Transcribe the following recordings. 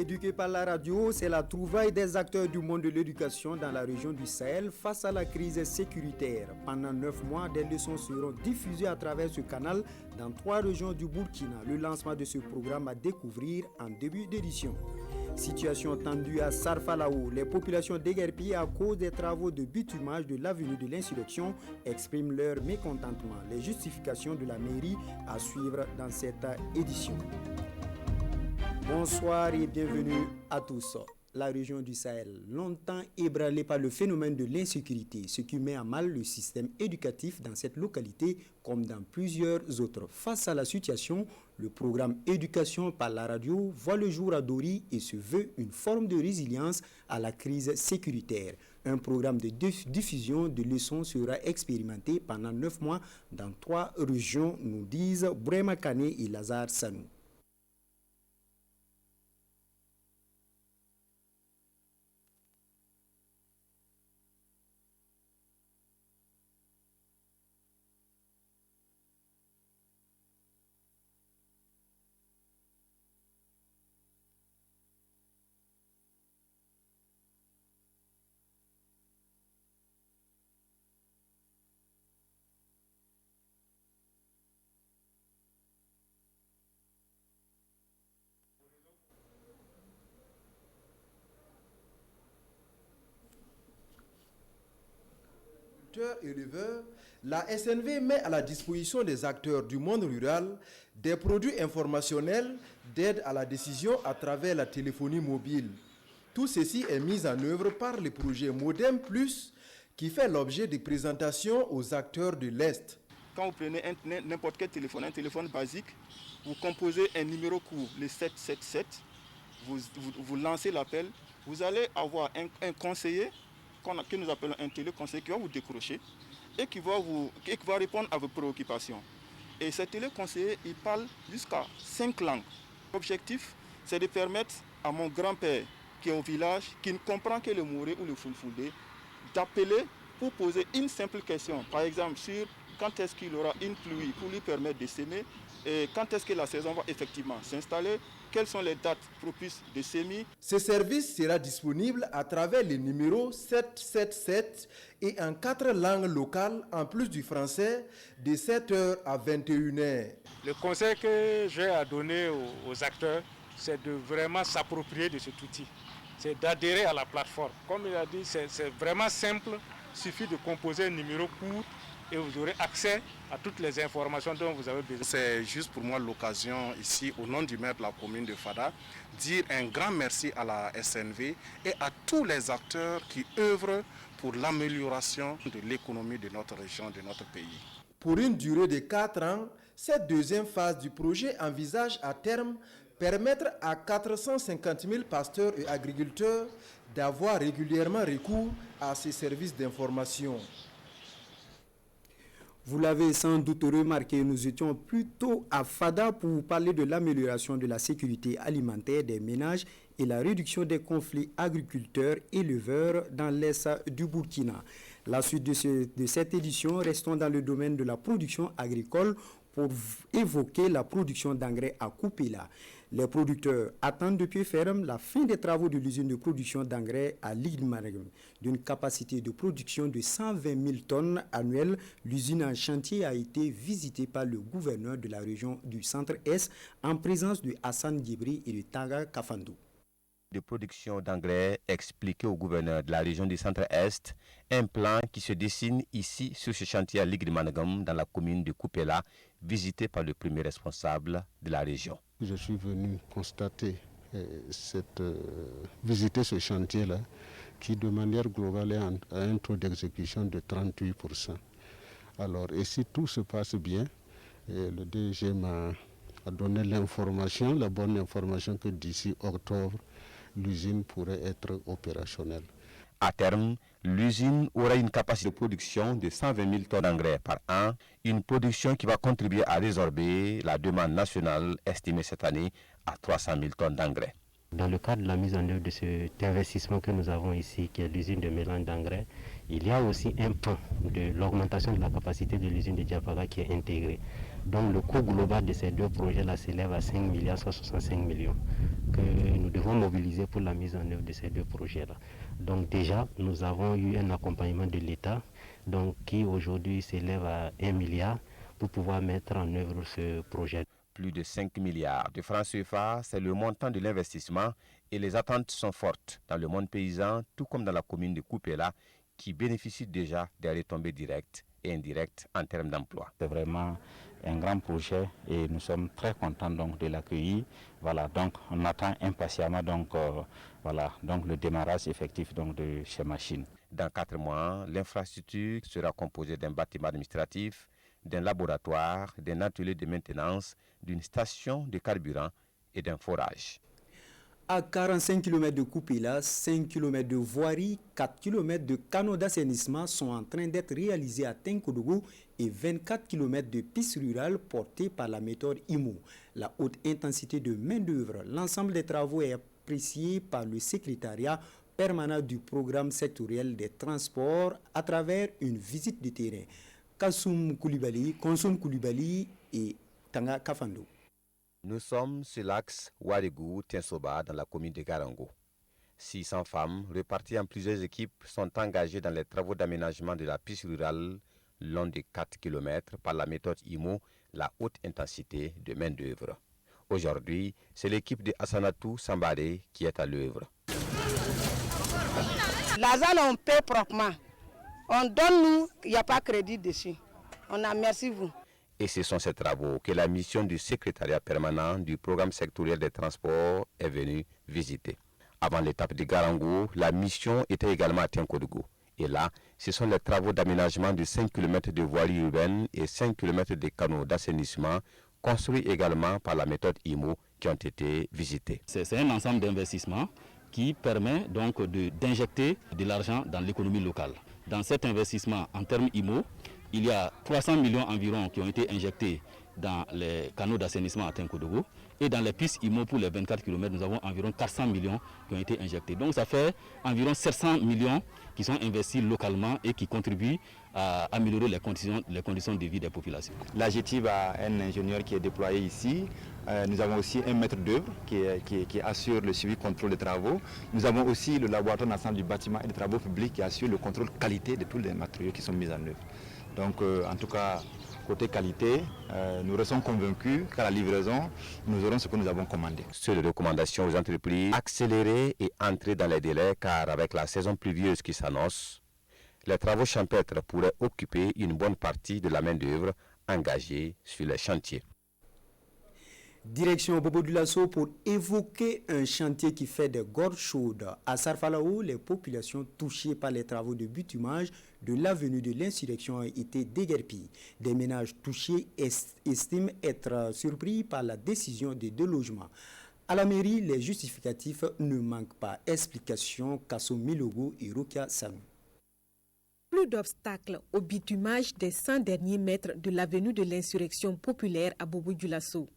Éduquer par la radio, c'est la trouvaille des acteurs du monde de l'éducation dans la région du Sahel face à la crise sécuritaire. Pendant 9 mois, des leçons seront diffusées à travers ce canal dans 3 régions du Burkina. Le lancement de ce programme à découvrir en début d'édition. Situation tendue à Sarfalao, les populations déguerpillées à cause des travaux de bitumage de l'avenue de l'Insurrection expriment leur mécontentement. Les justifications de la mairie à suivre dans cette édition. Bonsoir et bienvenue à tous. La région du Sahel, longtemps ébranlée par le phénomène de l'insécurité, ce qui met à mal le système éducatif dans cette localité comme dans plusieurs autres. Face à la situation, le programme Éducation par la radio voit le jour à Dori et se veut une forme de résilience à la crise sécuritaire. Un programme de diffusion de leçons sera expérimenté pendant 9 mois dans 3 régions, nous disent Brema Kane et Lazare Sanou. Éleveurs, la SNV met à la disposition des acteurs du monde rural des produits informationnels d'aide à la décision à travers la téléphonie mobile. Tout ceci est mis en œuvre par le projet Modem Plus qui fait l'objet de présentations aux acteurs de l'Est. Quand vous prenez n'importe quel téléphone, un téléphone basique, vous composez un numéro court, le 777, vous lancez l'appel, vous allez avoir un conseiller que nous appelons un téléconseiller qui va vous décrocher et qui va répondre à vos préoccupations. Et ce téléconseiller, il parle jusqu'à 5 langues. L'objectif, c'est de permettre à mon grand-père qui est au village, qui ne comprend que le Mouré ou le Fulfulde, d'appeler pour poser une simple question. Par exemple, sur quand est-ce qu'il aura une pluie pour lui permettre de s'aimer et quand est-ce que la saison va effectivement s'installer, quelles sont les dates propices de semis. Ce service sera disponible à travers le numéro 777 et en 4 langues locales en plus du français de 7h à 21h. Le conseil que j'ai à donner aux acteurs, c'est de vraiment s'approprier de cet outil. C'est d'adhérer à la plateforme. Comme il a dit, c'est vraiment simple. Il suffit de composer un numéro court et vous aurez accès à toutes les informations dont vous avez besoin. C'est juste pour moi l'occasion ici, au nom du maire de la commune de Fada, dire un grand merci à la SNV et à tous les acteurs qui œuvrent pour l'amélioration de l'économie de notre région, de notre pays. Pour une durée de 4 ans, cette deuxième phase du projet envisage à terme permettre à 450 000 pasteurs et agriculteurs d'avoir régulièrement recours à ces services d'information. Vous l'avez sans doute remarqué, nous étions plutôt à Fada pour vous parler de l'amélioration de la sécurité alimentaire des ménages et la réduction des conflits agriculteurs-éleveurs dans l'est du Burkina. La suite de cette édition, restons dans le domaine de la production agricole pour évoquer la production d'engrais à Koupela. Les producteurs attendent de pied ferme la fin des travaux de l'usine de production d'engrais à Ligmarem. D'une capacité de production de 120 000 tonnes annuelles, l'usine en chantier a été visitée par le gouverneur de la région du Centre-Est en présence de Hassan Djibri et de Taga Kafandou. De production d'engrais expliqué au gouverneur de la région du Centre-Est, un plan qui se dessine ici sur ce chantier à Ligrimanagam dans la commune de Koupela, visité par le premier responsable de la région. Je suis venu constater visiter ce chantier-là qui de manière globale a un taux d'exécution de 38%. Alors, et si tout se passe bien, le DG m'a donné l'information, la bonne information que d'ici octobre, l'usine pourrait être opérationnelle. À terme, l'usine aura une capacité de production de 120 000 tonnes d'engrais par an, une production qui va contribuer à résorber la demande nationale estimée cette année à 300 000 tonnes d'engrais. Dans le cadre de la mise en œuvre de cet investissement que nous avons ici, qui est l'usine de mélange d'engrais, il y a aussi un pan de l'augmentation de la capacité de l'usine de Diapaga qui est intégré. Donc le coût global de ces deux projets-là s'élève à 5 milliards 65 millions que nous devons mobiliser pour la mise en œuvre de ces deux projets-là. Donc déjà, nous avons eu un accompagnement de l'État qui aujourd'hui s'élève à 1 milliard pour pouvoir mettre en œuvre ce projet. Plus de 5 milliards de francs CFA, c'est le montant de l'investissement et les attentes sont fortes dans le monde paysan, tout comme dans la commune de Koupela, qui bénéficie déjà des retombées directes et indirectes en termes d'emploi. C'est vraiment un grand projet et nous sommes très contents donc de l'accueillir. Voilà, donc on attend impatiemment le démarrage effectif donc de ces machines. Dans 4 mois, l'infrastructure sera composée d'un bâtiment administratif, d'un laboratoire, d'un atelier de maintenance, d'une station de carburant et d'un forage. À 45 km de Koupela, 5 km de voirie, 4 km de canaux d'assainissement sont en train d'être réalisés à Tenkodougou et 24 km de pistes rurales portées par la méthode IMO. La haute intensité de main-d'œuvre, l'ensemble des travaux est apprécié par le secrétariat permanent du programme sectoriel des transports à travers une visite de terrain. Konsoum Koulibaly et Tanga Kafando. Nous sommes sur l'axe Ouadégou-Tinsoba dans la commune de Garango. 600 femmes, réparties en plusieurs équipes, sont engagées dans les travaux d'aménagement de la piste rurale long de 4 km par la méthode IMO, la haute intensité de main-d'œuvre. Aujourd'hui, c'est l'équipe de Assanatou Sambare qui est à l'œuvre. La ZAL, on paie proprement. On donne nous, il n'y a pas de crédit dessus. On a merci vous. Et ce sont ces travaux que la mission du secrétariat permanent du programme sectoriel des transports est venue visiter. Avant l'étape de Garango, la mission était également à Tenkodougou. Et là, ce sont les travaux d'aménagement de 5 km de voirie urbaine et 5 km de canaux d'assainissement construits également par la méthode IMO qui ont été visités. C'est un ensemble d'investissements qui permet donc d'injecter de l'argent dans l'économie locale. Dans cet investissement en termes IMO, il y a 300 millions environ qui ont été injectés dans les canaux d'assainissement à Tenkodougou. Et dans les pistes IMO pour les 24 km, nous avons environ 400 millions qui ont été injectés. Donc ça fait environ 700 millions qui sont investis localement et qui contribuent à améliorer les conditions de vie des populations. La GTIB a un ingénieur qui est déployé ici. Nous avons aussi un maître d'œuvre qui assure le suivi contrôle des travaux. Nous avons aussi le laboratoire national du bâtiment et des travaux publics qui assure le contrôle qualité de tous les matériaux qui sont mis en œuvre. Donc en tout cas, côté qualité, nous restons convaincus qu'à la livraison, nous aurons ce que nous avons commandé. Seule recommandation aux entreprises, accélérer et entrer dans les délais car avec la saison pluvieuse qui s'annonce, les travaux champêtres pourraient occuper une bonne partie de la main-d'œuvre engagée sur les chantiers. Direction Bobo Dioulasso pour évoquer un chantier qui fait des gorges chaudes. À Sarfalaou, les populations touchées par les travaux de bitumage de l'avenue de l'Insurrection ont été déguerpies. Des ménages touchés estiment être surpris par la décision des deux logements. À la mairie, les justificatifs ne manquent pas. Explication Kasso Milogo et Rokia Sanou. Plus d'obstacles au bitumage des 100 derniers mètres de l'avenue de l'Insurrection populaire à Bobo Dioulasso.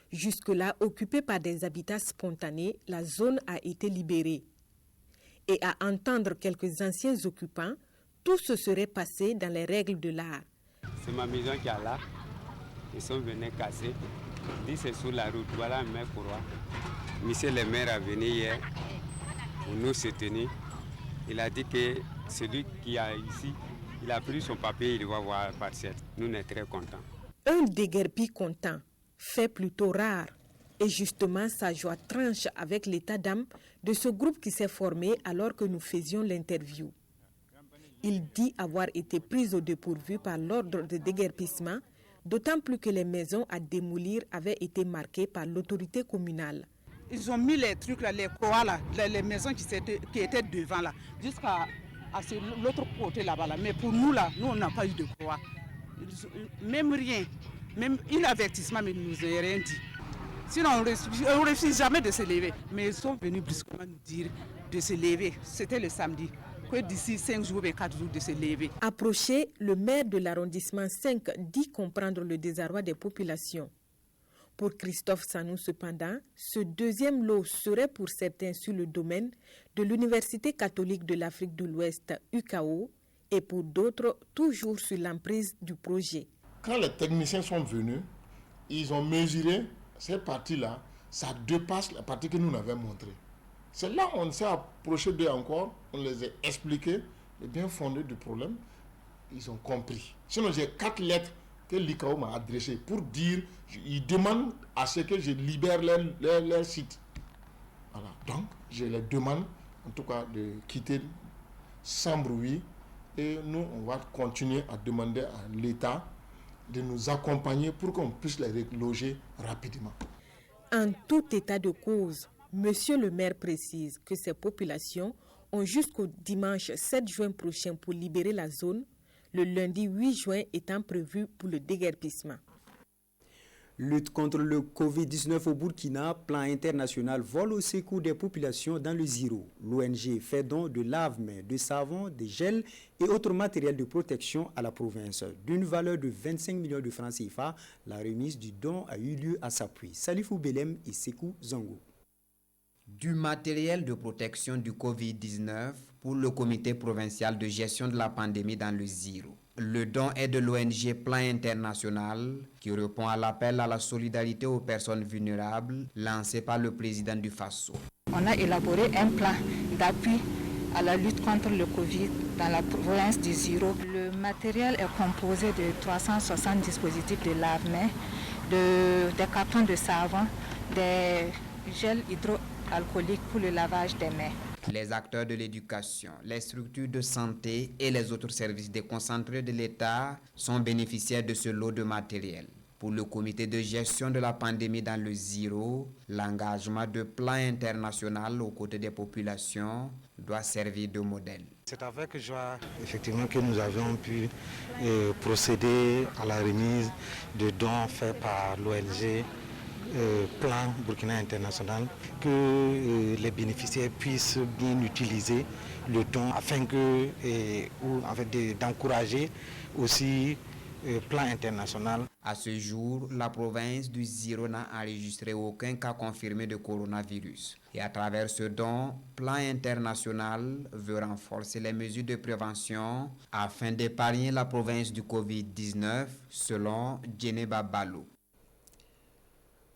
Jusque-là occupée par des habitats spontanés, la zone a été libérée. Et à entendre quelques anciens occupants, tout se serait passé dans les règles de l'art. C'est ma maison qui est là. Ils sont venus casser. Ils disent c'est sur la route. Voilà mes courroies. Monsieur le maire est venu hier pour nous soutenir. Il a dit que celui qui a ici, il a pris son papier, il va voir la parcelle. Nous, on est très contents. Un déguerpi content, fait plutôt rare. Et justement, sa joie tranche avec l'état d'âme de ce groupe qui s'est formé alors que nous faisions l'interview. Il dit avoir été pris au dépourvu par l'ordre de déguerpissement, d'autant plus que les maisons à démolir avaient été marquées par l'autorité communale. Ils ont mis les trucs là, les croix là, les maisons qui étaient devant là, jusqu'à l'autre côté là-bas là. Mais pour nous là, nous on n'a pas eu de croix. Même rien, même un avertissement, mais ils ne nous ont rien dit. Sinon on ne refuse jamais de se lever. Mais ils sont venus brusquement nous dire de se lever. C'était le samedi. Que d'ici 5 jours et 4 jours de se lever. Approché, le maire de l'arrondissement 5 dit comprendre le désarroi des populations. Pour Christophe Sanou, cependant, ce deuxième lot serait pour certains sur le domaine de l'Université catholique de l'Afrique de l'Ouest, UCAO, et pour d'autres, toujours sur l'emprise du projet. Quand les techniciens sont venus, ils ont mesuré ces parties-là, ça dépasse la partie que nous avons montrée. C'est là qu'on s'est approché d'eux encore, on les a expliqué le bien fondé du problème, ils ont compris. Sinon, j'ai 4 lettres que l'ICAO m'a adressées pour dire, ils demandent à ce que je libère leur site. Voilà. Donc, je les demande, en tout cas, de quitter sans bruit. Et nous, on va continuer à demander à l'État de nous accompagner pour qu'on puisse les reloger rapidement. En tout état de cause, Monsieur le maire précise que ces populations ont jusqu'au dimanche 7 juin prochain pour libérer la zone, le lundi 8 juin étant prévu pour le déguerpissement. Lutte contre le Covid-19 au Burkina, plan international vole au secours des populations dans le Ziro. L'ONG fait don de lave-mains, de savon, de gel et autres matériels de protection à la province. D'une valeur de 25 millions de francs CFA, la remise du don a eu lieu à Sapui. Salifou Belem et Sekou Zango. Du matériel de protection du Covid-19 pour le comité provincial de gestion de la pandémie dans le Ziro. Le don est de l'ONG Plan International qui répond à l'appel à la solidarité aux personnes vulnérables lancé par le président du Faso. On a élaboré un plan d'appui à la lutte contre le Covid dans la province du Ziro. Le matériel est composé de 360 dispositifs de lave-mains, des cartons de savon, des gels hydroalcooliques pour le lavage des mains. Les acteurs de l'éducation, les structures de santé et les autres services déconcentrés de l'État sont bénéficiaires de ce lot de matériel. Pour le comité de gestion de la pandémie dans le Ziro, l'engagement de Plan International aux côtés des populations doit servir de modèle. C'est avec joie effectivement que nous avons pu procéder à la remise de dons faits par l'ONG Plan Burkina International, que les bénéficiaires puissent bien utiliser le don afin d'encourager aussi Plan International. À ce jour, la province du Ziro n'a enregistré aucun cas confirmé de coronavirus. Et à travers ce don, Plan International veut renforcer les mesures de prévention afin d'épargner la province du Covid-19, selon Djeneba Balo.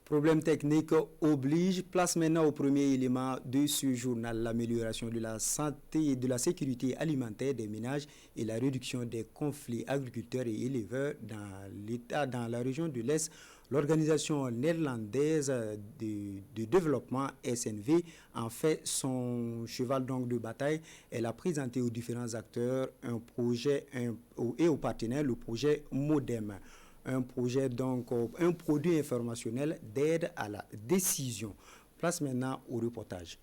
Problème technique oblige, place maintenant au premier élément de ce journal, l'amélioration de la santé et de la sécurité alimentaire des ménages et la réduction des conflits agriculteurs et éleveurs dans la région de l'Est. L'organisation néerlandaise de développement SNV en fait son cheval donc de bataille. Elle a présenté aux différents acteurs un projet et aux partenaires le projet MODEM. Un projet, donc, un produit informationnel d'aide à la décision. Place maintenant au reportage.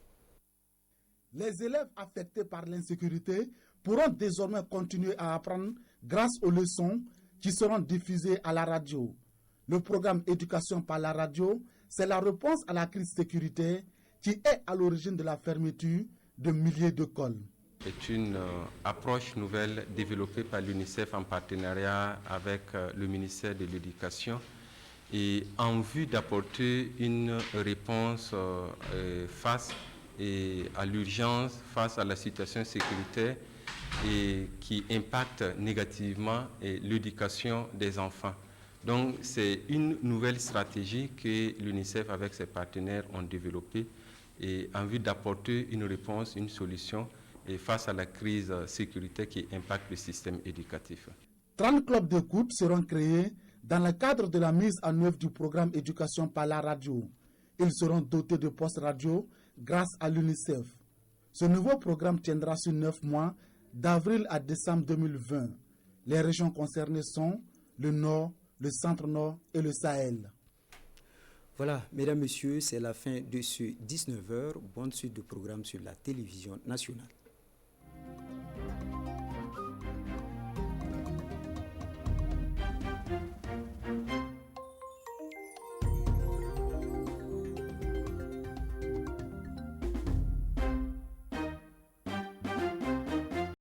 Les élèves affectés par l'insécurité pourront désormais continuer à apprendre grâce aux leçons qui seront diffusées à la radio. Le programme Éducation par la radio, c'est la réponse à la crise sécuritaire qui est à l'origine de la fermeture de milliers d'écoles. C'est une approche nouvelle développée par l'UNICEF en partenariat avec le ministère de l'Éducation et en vue d'apporter une réponse face à l'urgence, face à la situation sécuritaire et qui impacte négativement l'éducation des enfants. Donc c'est une nouvelle stratégie que l'UNICEF avec ses partenaires ont développée et en vue d'apporter une réponse, une solution et face à la crise sécuritaire qui impacte le système éducatif. 30 clubs d'écoute seront créés dans le cadre de la mise en œuvre du programme Éducation par la radio. Ils seront dotés de postes radio grâce à l'UNICEF. Ce nouveau programme tiendra sur 9 mois, d'avril à décembre 2020. Les régions concernées sont le Nord, le Centre-Nord et le Sahel. Voilà, mesdames, messieurs, c'est la fin de ce 19h. Bonne suite de programme sur la télévision nationale.